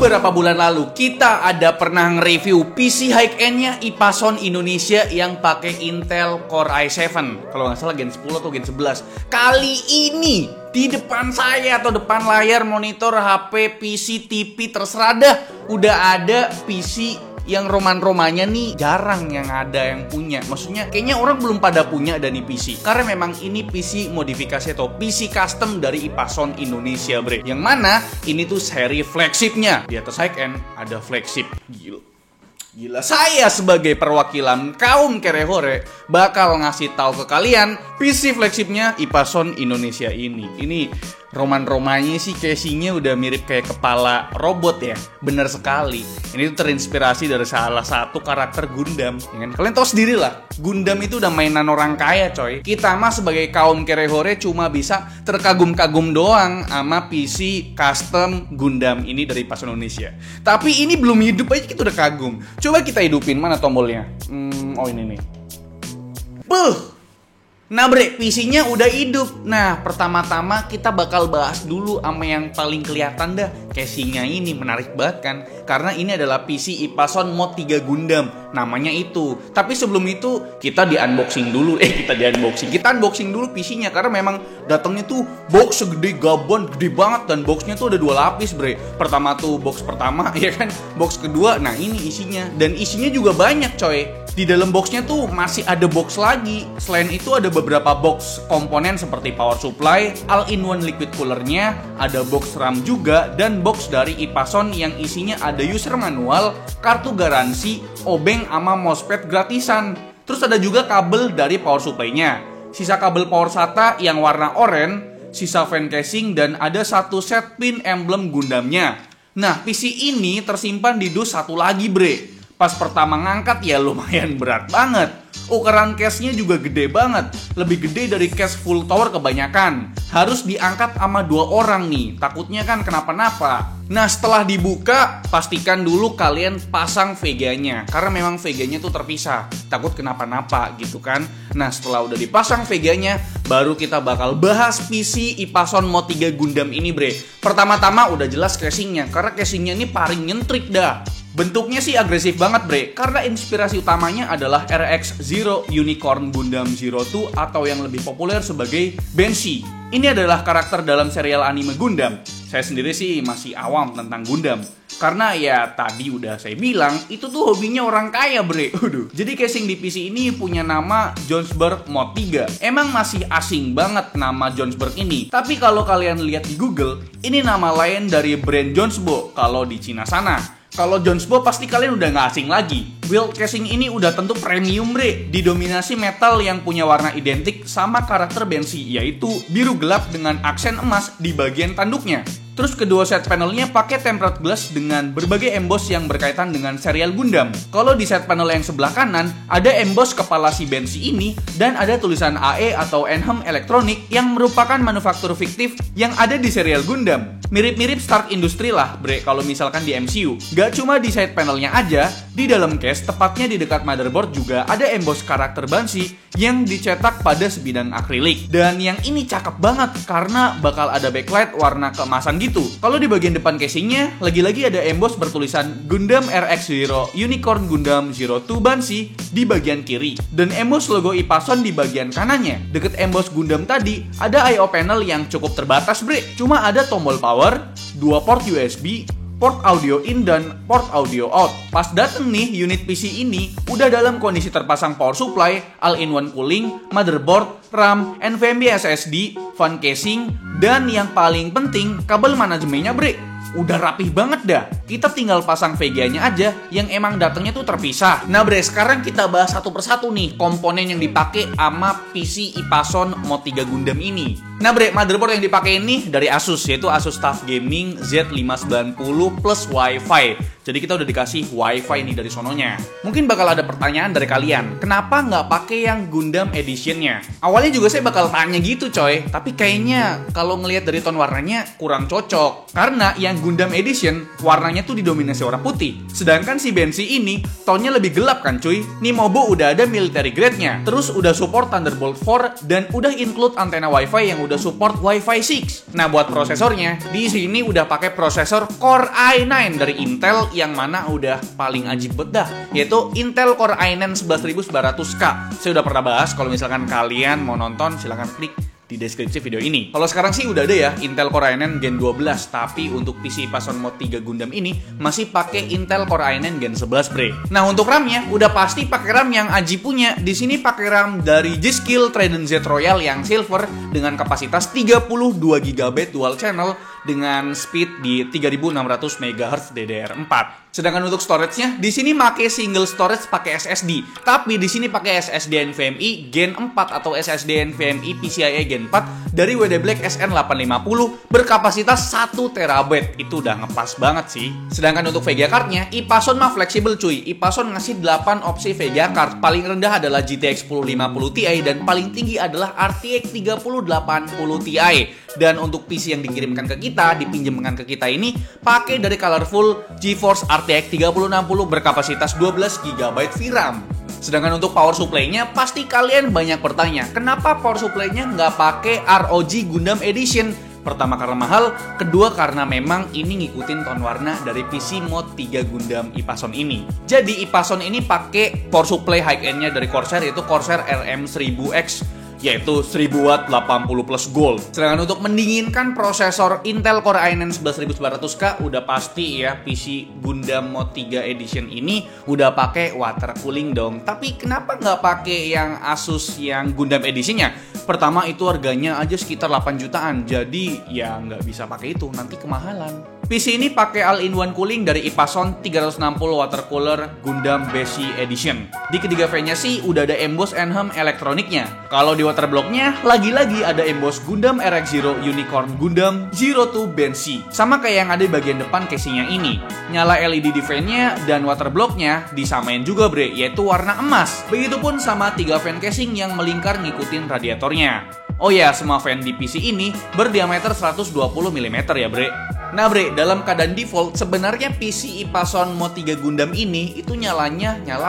Beberapa bulan lalu kita ada pernah nge-review PC high-end-nya Ipason Indonesia yang pakai Intel Core i7. Kalau nggak salah Gen 10 atau Gen 11. Kali ini di depan saya atau depan layar monitor HP, PC, TV terserah dah, udah ada PC yang roman-romannya nih jarang yang ada yang punya. Maksudnya kayaknya orang belum pada punya dan nih PC. Karena memang ini PC modifikasi atau PC custom dari Ipason Indonesia, bre. Yang mana ini tuh seri flagshipnya. Di atas high-end ada flagship. Gila, saya sebagai perwakilan kaum kerehore bakal ngasih tahu ke kalian PC flagshipnya Ipason Indonesia ini. Ini roman-romannya sih casingnya udah mirip kayak kepala robot ya. Bener sekali. Ini tuh terinspirasi dari salah satu karakter Gundam. Ya kan? Kalian tahu sendiri lah, Gundam itu udah mainan orang kaya coy. Kita mah sebagai kaum kerehore cuma bisa terkagum-kagum doang sama PC custom Gundam ini dari Ipason Indonesia. Tapi ini belum hidup aja kita udah kagum. Coba kita hidupin, mana tombolnya? Oh ini nih. Nah bre, PC-nya udah hidup. Nah, pertama-tama kita bakal bahas dulu sama yang paling kelihatan dah. Casingnya ini menarik banget kan. Karena ini adalah PC Ipason Mod 3 Gundam. Namanya itu. Tapi sebelum itu, kita di-unboxing dulu. Kita unboxing dulu PC-nya. Karena memang datangnya tuh box segede gaban, gede banget. Dan boxnya tuh ada 2 lapis bre. Pertama tuh box pertama, ya kan. Box kedua, nah ini isinya. Dan isinya juga banyak coy. Di dalam boxnya tuh masih ada box lagi. Selain itu ada beberapa box komponen seperti power supply, all-in-one liquid coolernya, ada box RAM juga, dan box dari Ipason yang isinya ada user manual, kartu garansi, obeng sama mousepad gratisan. Terus ada juga kabel dari power supply-nya, sisa kabel power SATA yang warna oranye, sisa fan casing, dan ada satu set pin emblem Gundamnya. Nah, PC ini tersimpan di dus satu lagi bre. Pas pertama ngangkat ya lumayan berat banget. Ukuran case-nya juga gede banget. Lebih gede dari case full tower kebanyakan. Harus diangkat sama 2 orang nih. Takutnya kan kenapa-napa. Nah setelah dibuka, pastikan dulu kalian pasang VGA-nya. Karena memang VGA-nya tuh terpisah. Takut kenapa-napa gitu kan. Nah setelah udah dipasang VGA-nya, baru kita bakal bahas PC Ipason Mod 3 Gundam ini bre. Pertama-tama udah jelas casingnya. Karena casingnya ini paling nyentrik dah. Bentuknya sih agresif banget bre, karena inspirasi utamanya adalah RX-Zero Unicorn Gundam Zero 2 atau yang lebih populer sebagai Banshee. Ini adalah karakter dalam serial anime Gundam. Saya sendiri sih masih awam tentang Gundam. Karena ya tadi udah saya bilang, itu tuh hobinya orang kaya bre. Jadi casing di PC ini punya nama Jonesburg Mod 3. Emang masih asing banget nama Jonesburg ini. Tapi kalau kalian lihat di Google, ini nama lain dari brand Jonesbo kalau di Cina sana. Kalau Jonesbo pasti kalian udah gak asing lagi. Build casing ini udah tentu premium bre. Didominasi metal yang punya warna identik sama karakter Banshee, yaitu biru gelap dengan aksen emas di bagian tanduknya. Terus kedua set panelnya pakai tempered glass dengan berbagai emboss yang berkaitan dengan serial Gundam. Kalau di set panel yang sebelah kanan, ada emboss kepala si Banshee ini dan ada tulisan AE atau Enhem Electronic yang merupakan manufaktur fiktif yang ada di serial Gundam. Mirip-mirip Stark Industry lah bre kalau misalkan di MCU. Gak cuma di side panelnya aja, di dalam case tepatnya di dekat motherboard juga ada emboss karakter Banshee yang dicetak pada sebidang akrilik. Dan yang ini cakep banget karena bakal ada backlight warna keemasan gitu. Kalau di bagian depan casingnya, lagi-lagi ada emboss bertulisan Gundam RX-Zero Unicorn Gundam Zero 2 Banshee di bagian kiri. Dan emboss logo Ipason di bagian kanannya. Deket emboss Gundam tadi, ada I/O panel yang cukup terbatas bre. Cuma ada tombol power, 2 port USB, port audio in dan port audio out. Pas dateng nih unit PC ini udah dalam kondisi terpasang power supply, all-in-one cooling, motherboard, RAM, NVMe SSD, fan casing, dan yang paling penting kabel manajemennya bre. Udah rapih banget dah. Kita tinggal pasang VGA-nya aja yang emang datangnya tuh terpisah. Nah bre, sekarang kita bahas satu persatu nih komponen yang dipakai sama PC Ipason Mod 3 Gundam ini. Nah bre, motherboard yang dipakai ini dari Asus, yaitu Asus TUF Gaming Z590 plus Wi-Fi. Jadi kita udah dikasih Wi-Fi nih dari sononya. Mungkin bakal ada pertanyaan dari kalian, kenapa nggak pakai yang Gundam Edition-nya? Awalnya juga saya bakal tanya gitu coy, tapi kayaknya kalau ngelihat dari tone warnanya kurang cocok. Karena yang yang Gundam Edition warnanya tuh didominasi warna putih. Sedangkan si Bensi ini tonnya lebih gelap kan cuy. Nih Mobo udah ada military grade-nya. Terus udah support Thunderbolt 4 dan udah include antena Wi-Fi yang udah support Wi-Fi 6. Nah buat prosesornya, di sini udah pakai prosesor Core i9 dari Intel yang mana udah paling ajib bet dah, yaitu Intel Core i9 11900K. Saya udah pernah bahas, kalau misalkan kalian mau nonton silahkan klik di deskripsi video ini. Kalau sekarang sih udah ada ya Intel Core i9 Gen 12, tapi untuk PC Ipason Mod 3 Gundam ini masih pakai Intel Core i9 Gen 11 bre. Nah untuk RAM-nya udah pasti pakai RAM yang Aji punya. Di sini pakai RAM dari G-Skill Trident Z Royal yang silver dengan kapasitas 32 GB dual channel dengan speed di 3600 MHz DDR4. Sedangkan untuk storage-nya di sini pakai single storage pakai SSD, tapi di sini pakai SSD NVMe Gen 4 atau SSD NVMe PCIe Gen 4 dari WD Black SN850 berkapasitas 1 TB. Itu udah ngepas banget sih. Sedangkan untuk VGA card-nya, Ipason mah fleksibel cuy. Ipason ngasih 8 opsi VGA card. Paling rendah adalah GTX 1050 Ti dan paling tinggi adalah RTX 3080 Ti. Dan untuk PC yang dikirimkan ke kita, dipinjamkan ke kita ini pakai dari Colorful GeForce RTX 3060 berkapasitas 12 GB VRAM. Sedangkan untuk power supply-nya pasti kalian banyak bertanya, kenapa power supply-nya nggak pakai ROG Gundam Edition? Pertama karena mahal, kedua karena memang ini ngikutin ton warna dari PC Mod 3 Gundam Ipason ini. Jadi Ipason ini pakai power supply high-end-nya dari Corsair, yaitu Corsair RM1000X, yaitu 1000 watt 80 plus gold. Sedangkan untuk mendinginkan prosesor Intel Core i9 11900K udah pasti ya PC Gundam Mod 3 Edition ini udah pakai water cooling dong. Tapi kenapa nggak pakai yang Asus yang Gundam Edition-nya? Pertama itu harganya aja sekitar 8 jutaan. Jadi ya nggak bisa pakai itu, nanti kemahalan. PC ini pakai all-in-one cooling dari Ipason 360 water cooler Gundam Besi Edition. Di ketiga fan-nya sih udah ada emboss Enham elektroniknya. Kalau di waterblock-nya lagi-lagi ada emboss Gundam RX-Zero Unicorn Gundam Zero to Bensi. Sama kayak yang ada di bagian depan casingnya ini. Nyala LED di fan-nya dan waterblock-nya disamain juga bre, yaitu warna emas. Begitupun sama 3 fan casing yang melingkar ngikutin radiatornya. Oh ya, semua fan di PC ini berdiameter 120 mm ya bre. Nah bre, dalam keadaan default sebenarnya PC Ipason Mod 3 Gundam ini itu nyala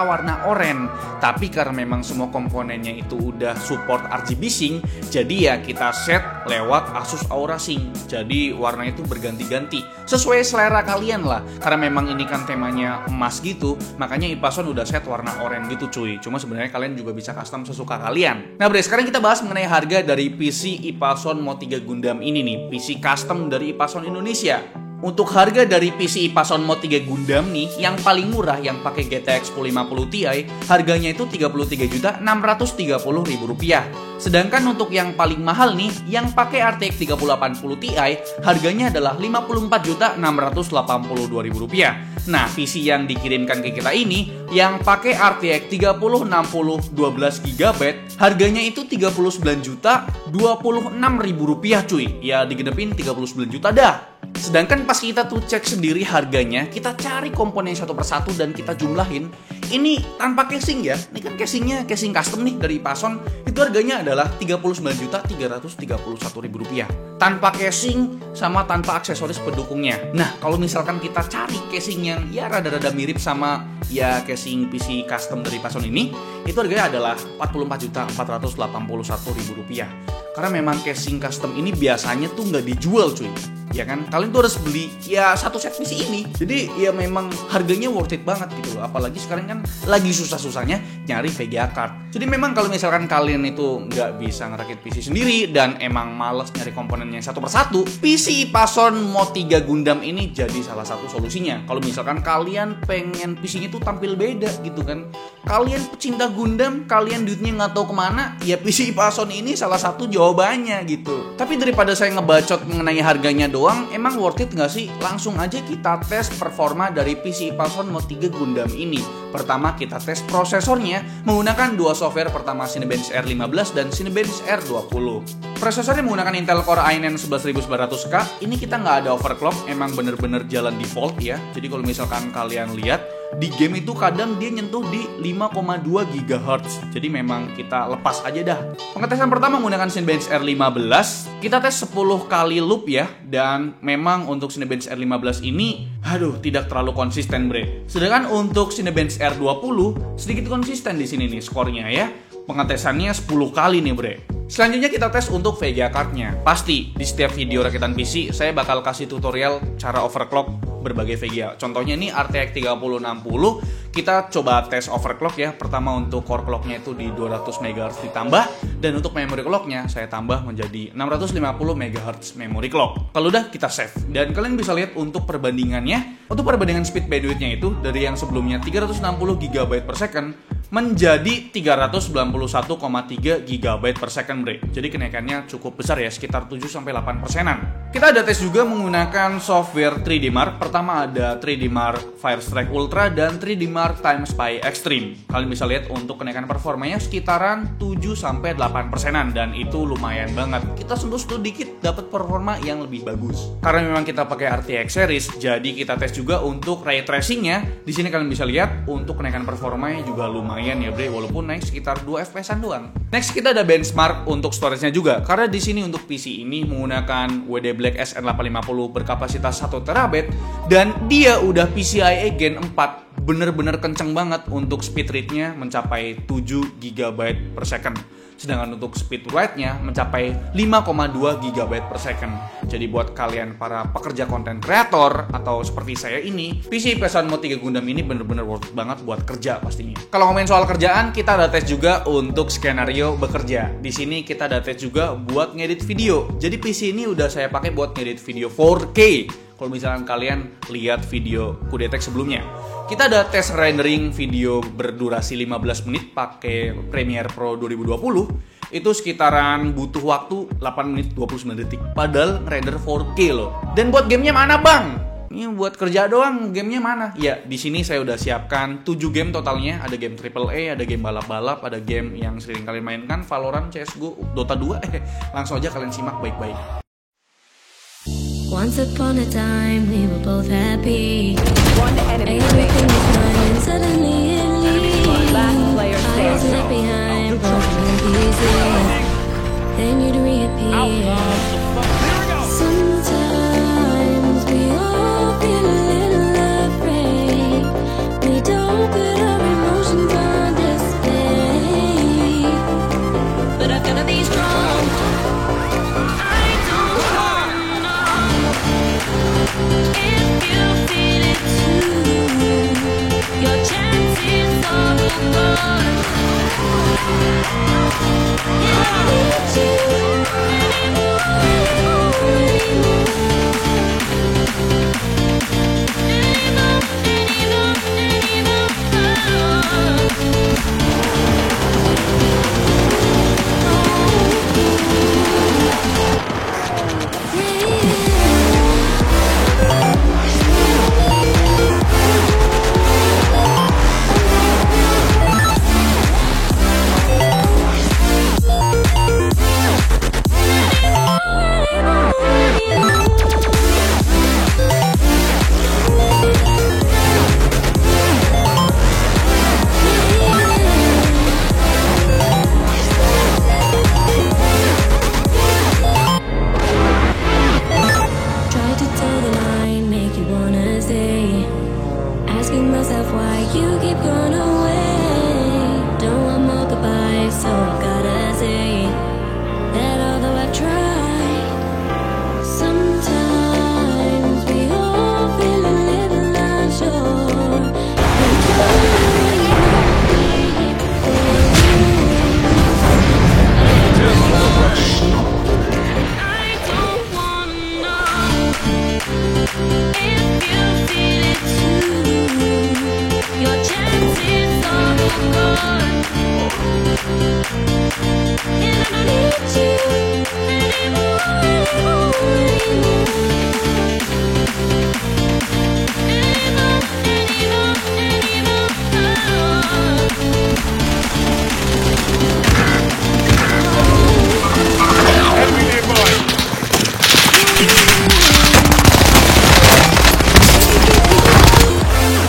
warna oranye. Tapi karena memang semua komponennya itu udah support RGB Sync, jadi ya kita set lewat Asus Aura Sync. Jadi warna itu berganti-ganti sesuai selera kalian lah. Karena memang ini kan temanya emas gitu, makanya Ipason udah set warna oranye gitu cuy. Cuma sebenarnya kalian juga bisa custom sesuka kalian. Nah bre, sekarang kita bahas mengenai harga dari PC Ipason Mod 3 Gundam ini nih, PC custom dari Ipason Indonesia. Untuk harga dari PC Ipason Mod 3 Gundam nih, yang paling murah yang pakai GTX 1050 Ti, harganya itu Rp33.630.000. Sedangkan untuk yang paling mahal nih, yang pakai RTX 3080 Ti, harganya adalah Rp54.682.000. Nah, PC yang dikirimkan ke kita ini, yang pakai RTX 3060 12GB, harganya itu Rp39.026.000 cuy. Ya digenepin 39 juta dah. Sedangkan pas kita tuh cek sendiri harganya, kita cari komponen satu persatu dan kita jumlahin, ini tanpa casing ya. Ini kan casingnya casing custom nih dari Ipason. Itu harganya adalah Rp39.331.000. Tanpa casing sama tanpa aksesoris pendukungnya. Nah, kalau misalkan kita cari casing yang ya rada-rada mirip sama ya casing PC custom dari Ipason ini, itu harganya adalah Rp44.481.000. Karena memang casing custom ini biasanya tuh nggak dijual cuy. Ya kan, kalian tuh harus beli ya satu set PC ini. Jadi ya memang harganya worth it banget gitu loh. Apalagi sekarang kan lagi susah-susahnya nyari VGA card. Jadi memang kalau misalkan kalian itu nggak bisa ngerakit PC sendiri dan emang males nyari komponennya satu persatu, PC Ipason Mod 3 Gundam ini jadi salah satu solusinya. Kalau misalkan kalian pengen PC-nya tuh tampil beda gitu kan, kalian pecinta Gundam, kalian duitnya nggak tahu kemana, ya PC Ipason ini salah satu jawabannya gitu. Tapi daripada saya ngebacot mengenai harganya doang, emang worth it nggak sih? Langsung aja kita tes performa dari PC Ipason Mod 3 Gundam ini. Pertama kita tes prosesornya menggunakan dua software, pertama Cinebench R15 dan Cinebench R20. Prosesornya menggunakan Intel Core i9 11900K. Ini kita nggak ada overclock, emang bener-bener jalan default ya. Jadi kalau misalkan kalian lihat di game itu kadang dia nyentuh di 5,2 GHz. Jadi memang kita lepas aja dah. Pengetesan pertama menggunakan Cinebench R15. Kita tes 10 kali loop ya. Dan memang untuk Cinebench R15 ini tidak terlalu konsisten, bre. Sedangkan untuk Cinebench R20 sedikit konsisten di sini nih skornya ya. Pengetesannya 10 kali nih, bre. Selanjutnya kita tes untuk VGA card-nya. Pasti di setiap video rakitan PC saya bakal kasih tutorial cara overclock berbagai VGA. Contohnya ini RTX 3060, kita coba tes overclock ya. Pertama untuk core clock-nya itu di 200 MHz ditambah, dan untuk memory clock-nya saya tambah menjadi 650 MHz memory clock. Kalau udah kita save. Dan kalian bisa lihat untuk perbandingannya. Untuk perbandingan speed bandwidth-nya itu dari yang sebelumnya 360 GB per second menjadi 391,3 GB per second, bre. Jadi kenaikannya cukup besar ya, sekitar 7-8%. Kita ada tes juga menggunakan software 3D Mark. Pertama ada 3D Mark Firestrike Ultra dan 3D Mark Time Spy Extreme. Kalian bisa lihat untuk kenaikan performanya sekitaran 7-8%-an, dan itu lumayan banget. Kita sentuh dikit dapat performa yang lebih bagus. Karena memang kita pakai RTX series, jadi kita tes juga untuk ray tracing-nya. Di sini kalian bisa lihat untuk kenaikan performanya juga lumayan ya, bre, walaupun naik sekitar 2 FPS-an doang. Next kita ada benchmark untuk storage-nya juga. Karena di sini untuk PC ini menggunakan WD Black SN850 berkapasitas 1 TB dan dia udah PCIe Gen 4, bener-bener kenceng banget untuk speed read-nya mencapai 7 GB per second. Sedangkan untuk speed write-nya mencapai 5,2 GB per second. Jadi buat kalian para pekerja konten kreator atau seperti saya ini, PC IPson Mode 3 Gundam ini bener-bener worth banget buat kerja pastinya. Kalau ngomongin soal kerjaan, kita ada tes juga untuk skenario bekerja. Di sini kita ada tes juga buat ngedit video. Jadi PC ini udah saya pakai buat ngedit video 4K. Kalau misalkan kalian lihat video Kudetek sebelumnya. Kita ada tes rendering video berdurasi 15 menit pakai Premiere Pro 2020. Itu sekitaran butuh waktu 8 menit 29 detik. Padahal render 4K loh. Dan buat gamenya mana, Bang? Ini buat kerja doang, gamenya mana? Ya, di sini saya udah siapkan 7 game totalnya. Ada game AAA, ada game balap-balap, ada game yang sering kalian mainkan, Valorant, CSGO, Dota 2. Langsung aja kalian simak baik-baik. Once upon a time, we were both happy. Everything was fine, and suddenly it leaves. I was left behind, broken pieces. Then you'd reappear. Sometimes we all feel a little afraid. We don't put our emotions on display. But I've gotta be strong. If you feel it too, your chances are gone. And I need you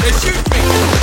They shoot me!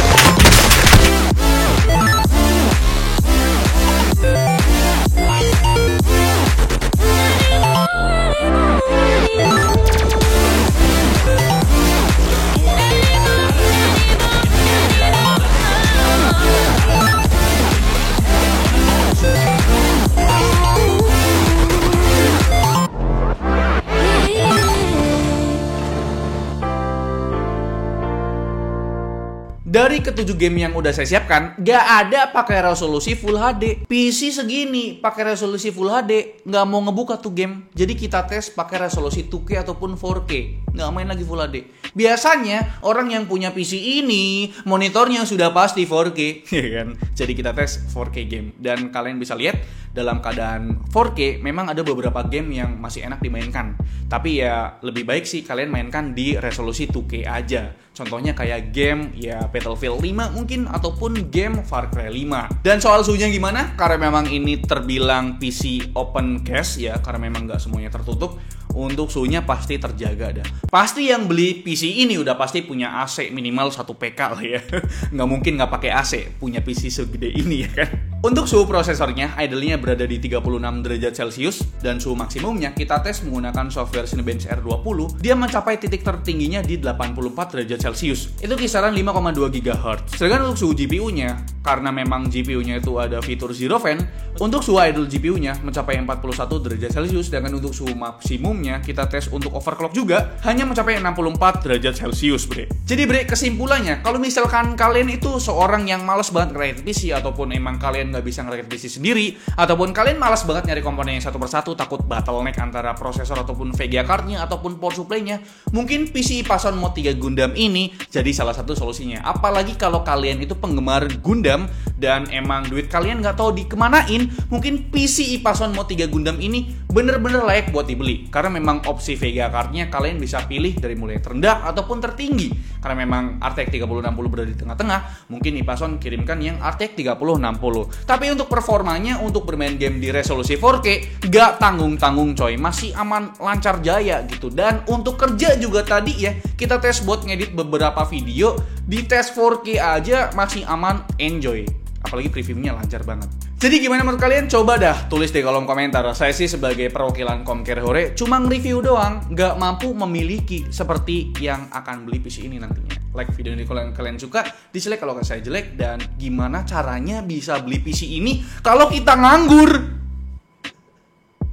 Dari ketujuh game yang udah saya siapkan, gak ada pakai resolusi Full HD. PC segini pakai resolusi Full HD, nggak mau ngebuka tuh game. Jadi kita tes pakai resolusi 2K ataupun 4K, nggak main lagi Full HD. Biasanya orang yang punya PC ini monitornya sudah pasti 4K, ya kan? Jadi kita tes 4K game dan kalian bisa lihat dalam keadaan 4K memang ada beberapa game yang masih enak dimainkan. Tapi ya lebih baik sih kalian mainkan di resolusi 2K aja. Contohnya kayak game ya Battlefield 5 mungkin ataupun game Far Cry 5. Dan soal suhunya gimana? Karena memang ini terbilang PC open case ya, karena memang nggak semuanya tertutup. Untuk suhunya pasti terjaga dah. Pasti yang beli PC ini udah pasti punya AC minimal 1 PK lah ya. Nggak mungkin nggak pakai AC punya PC segede ini ya kan. Untuk suhu prosesornya, idle-nya berada di 36 derajat Celcius dan suhu maksimumnya kita tes menggunakan software Cinebench R20. Dia mencapai titik tertingginya di 84 derajat Celcius. Itu kisaran 5,2 GHz. Sedangkan untuk suhu GPU-nya, karena memang GPU-nya itu ada fitur Zero Fan, untuk suhu idle GPU-nya mencapai 41 derajat Celcius. Sedangkan untuk suhu maksimumnya kita tes untuk overclock juga hanya mencapai 64 derajat Celcius, bre. Jadi bre, kesimpulannya, kalau misalkan kalian itu seorang yang malas banget ngerakit PC ataupun emang kalian nggak bisa ngerakit PC sendiri, ataupun kalian malas banget nyari komponennya satu persatu, takut bottleneck antara prosesor ataupun VGA card-nya ataupun power supply-nya, mungkin PC Ipason Mod 3 Gundam ini jadi salah satu solusinya. Apalagi kalau kalian itu penggemar Gundam dan emang duit kalian nggak tahu dikemanain, mungkin PC Ipason Mod 3 Gundam ini bener-bener layak buat dibeli. Karena memang opsi VGA card-nya kalian bisa pilih dari mulai terendah ataupun tertinggi. Karena memang RTX 3060 berada di tengah-tengah, mungkin Ipason kirimkan yang RTX 3060. Tapi untuk performanya, untuk bermain game di resolusi 4K, gak tanggung-tanggung coy, masih aman, lancar jaya gitu. Dan untuk kerja juga tadi ya, kita tes buat ngedit beberapa video, di tes 4K aja masih aman, enjoy. Apalagi previewnya lancar banget. Jadi gimana menurut kalian? Coba dah tulis di kolom komentar. Saya sih sebagai perwakilan Komker Hore cuma nge-review doang, gak mampu memiliki seperti yang akan beli PC ini nantinya. Like video ini kalau kalian suka, dislike kalau saya jelek, dan gimana caranya bisa beli PC ini kalau kita nganggur?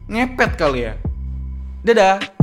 Ngepet kali ya. Dadah.